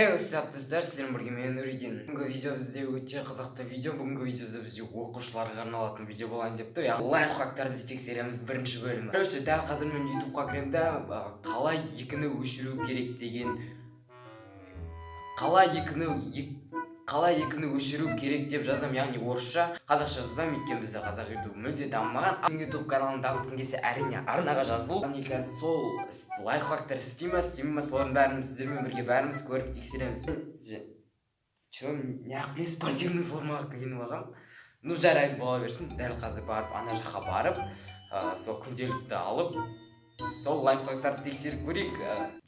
достар, сіздермен бірге мен Нұридин. Бүгінгі видео бізде өте қызықты видео. Бүгінгі видеода бізде оқушыларға арналатын видео болайын деп тұр. Лайфхактарды тексереміз, бірінші бөлімі. Короче, дәл қазір мен ютубқа кіремін де қалай екіні өшіру керек деген, қалай екіні өшіру керек деп жазам, яғни орысша. Қазақша жазбаймын, өйткені бізде қазақ ютуб мүлде дамымаған. Ютуб каналын дамытқым келсе, әрине арнаға жазылу. Яғни сол лайфхактар істейме ме, солардың бәрін сіздермен бірге бәріміз көріп тексереміз. Не спортивный формаға киініп алғам. Ну жарайды, бола берсін. Дәл қазір барып, ана жаққа барып, сол күнделікті алып, сол лайфхактарды тексеріп көрейік.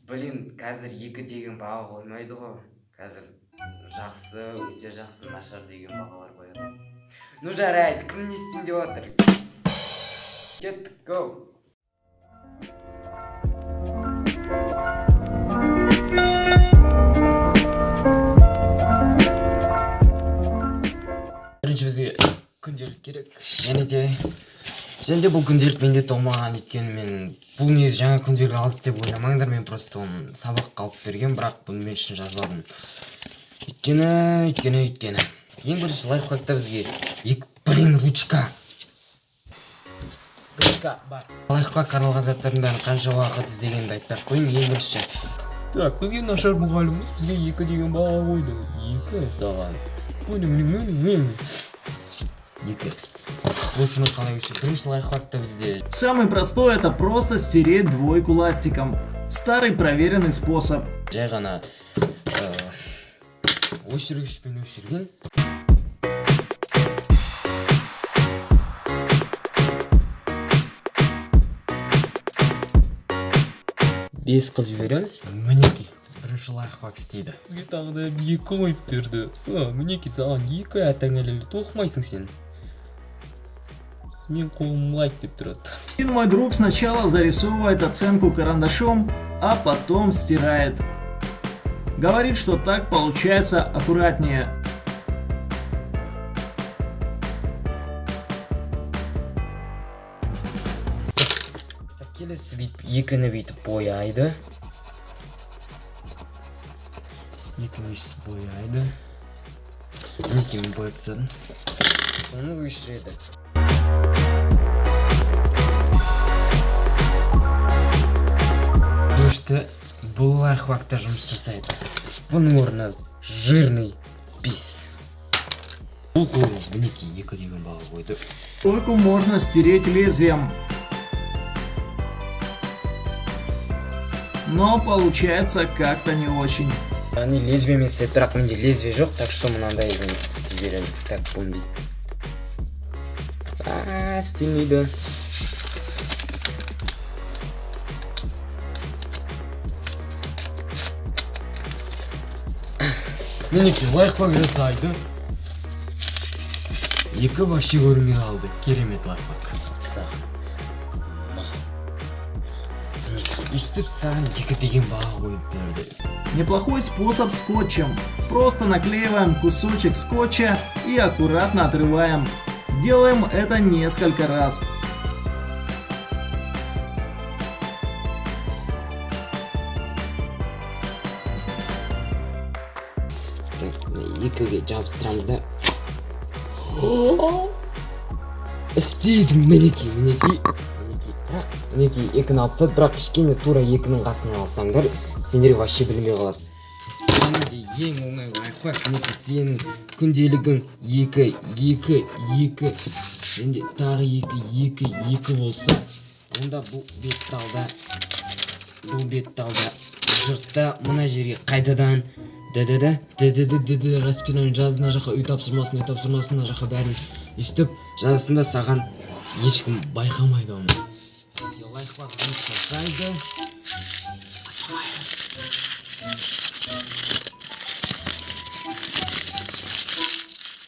Блин, қазір 2 деген баға қоймайды ғой. Қазір жақсы, өте жақсы, нашар деген бағалар қояды. Ну жарайды, кім не істейін деп отыр? Кеттік, go! Бірінші бізге күнделік керек, және де бұл күнделік менде толмаған, өйткені мен бұл не жаңа күнделік алды деп ойламаңдар, мен просто оны сабаққа алып берген, бірақ бұны мен үшін жазбадым. Өйткені ең бірінші лайфхакта бізге ручка бар. Лайфхак арналған заттардың бәрін қанша уақыт іздегенімді айтпай қойын. Ең бірінші, так, бізге нашар мұғаліміміз бізге 2 деген баға қойды. 2 саған. 2. Осыны қалай өшір. Бірінші лайфхакта бізде. Самый простой — это просто стереть двойку ластиком. Старый проверенный способ. Жай ғана өшіргішпен өшірген. Бес қылып жібереміз. Мінеки, бірінші лайфхак істейді. Бізге тағы да 2 қойып берді. Мінеки, саған 2 атаңелелі тоқымайсың сен. Мен қолым лайк деп тұрады. Мой друг сначала зарисовывает оценку карандашом, а потом стирает. Говорит, что так получается аккуратнее. Келесі екіні бүйтіп бояйды. Мінекемен бояп тастадым. Соны өшіреді. Душты бұл лайфхакта жұмыс жасайды. Бұның орнына жирный 5. Бұл қолы мінеки 2 деген баға қойды. Тройку можно стереть лезвием. Но получается как-то не очень. Яғни лезвиемен істеді, бірақ менде лезвие жоқ, так что мынандай істей береміз. Так, бұл дейді. Істемейді. Мінеки лайфхак жасайды. 2 вообще көрінбей қалды. Керемет лайфхак. Саған. Үстіп саған 2 деген баға қойып берді. Неплохой способ скотчем. Просто наклеиваем кусочек скотча и аккуратно отрываем. Делаем это несколько раз. Екіге жабыстырамыз да. Істейді, мінеки. Мінеки 2-ні алып тастады, бірақ кішкене тура 2-нің қасынан алсаңдар, сендерге вообще білмей қалады. Және де ең оңай лайфхак, мінеки сенің күнделігің 2, және тағы 2 болса, онда бұл бетталда жұртта мына жерге қайтадан распинамен жазына жаққа үй тапсырмасын, мына жаққа бәрін үстіп жазысында саған ешкім байқамайды оны. Лайфхак жұмыс жасайды.